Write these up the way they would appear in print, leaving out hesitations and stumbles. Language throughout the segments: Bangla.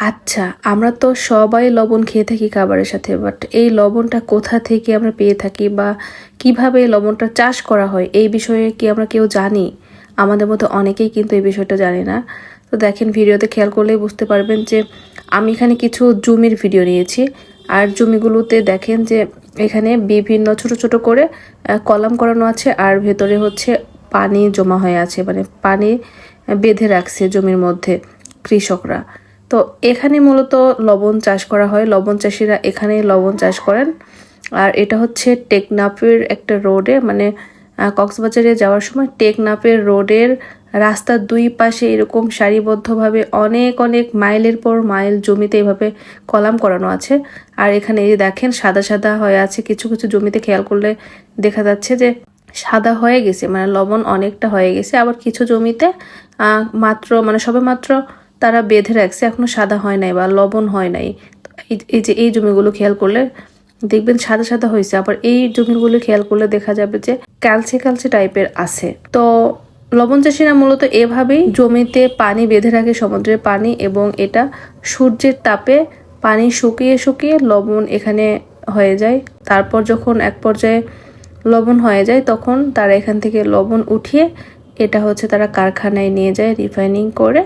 আচ্ছা, আমরা তো সবাই লবণ খেয়ে থাকি খাবারের সাথে, বাট এই লবণটা কোথা থেকে আমরা পেয়ে থাকি বা কিভাবে এই লবণটা চাষ করা হয় এই বিষয়ে কি আমরা কেউ জানি? আমাদের মতো অনেকেই কিন্তু এই বিষয়টা জানি না। তো দেখেন, ভিডিওতে খেয়াল করলেই বুঝতে পারবেন যে আমি এখানে কিছু জমির ভিডিও নিয়েছি। আর জমিগুলোতে দেখেন যে এখানে বিভিন্ন ছোট ছোট করে কলাম করানো আছে, আর ভেতরে হচ্ছে পানি জমা হয়ে আছে, মানে পানি বেঁধে রাখছে জমির মধ্যে কৃষকরা। তো এখানে মূলত লবণ চাষ করা হয়, লবণ চাষিরা এখানেই লবণ চাষ করেন। আর এটা হচ্ছে টেকনাফের একটা রোডে, মানে কক্সবাজারে যাওয়ার সময় টেকনাফের রোডের রাস্তার দুই পাশে এরকম সারিবদ্ধভাবে অনেক অনেক মাইলের পর মাইল জমিতে এভাবে কলাম করানো আছে। আর এখানে এই দেখেন সাদা সাদা হয়ে আছে, কিছু কিছু জমিতে খেয়াল করলে দেখা যাচ্ছে যে সাদা হয়ে গেছে, মানে লবণ অনেকটা হয়ে গেছে। আবার কিছু জমিতে মাত্র মানে সবে মাত্র তারা বেঁধে রাখছে, এখনো সাদা হয় নাই বা লবণ হয় নাই। এই যে এই জমিগুলো খেয়াল করলে দেখবেন সাদা সাদা হয়েছে। আবার এই জমিগুলো খেয়াল করলে দেখা যাবে যে কালচে কালচে টাইপের আছে। তো লবণ চাষিরা মূলত এভাবেই জমিতে পানি বেঁধে রাখে, সমুদ্রের পানি, এবং এটা সূর্যের তাপে পানি শুকিয়ে শুকিয়ে লবণ এখানে হয়ে যায়। তারপর যখন এক পর্যায়ে লবণ হয়ে যায় তখন তারা এখান থেকে লবণ উঠিয়ে এটা হচ্ছে তারা কারখানায় নিয়ে যায় রিফাইনিং করে,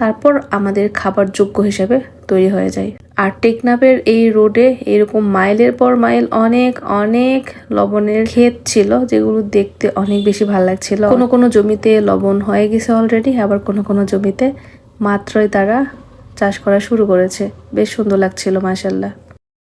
তারপর আমাদের খাবার যোগ্য হিসেবে তৈরি হয়ে যায়। আর টেকনাফের এই রোডে এরকম মাইলের পর মাইল অনেক অনেক লবণের ক্ষেত ছিল, যেগুলো দেখতে অনেক বেশি ভালো লাগছিল। কোনো কোনো জমিতে লবণ হয়ে গেছে অলরেডি, আবার কোনো কোনো জমিতে মাত্রই তারা চাষ করা শুরু করেছে। বেশ সুন্দর লাগছিল, মাশাআল্লাহ।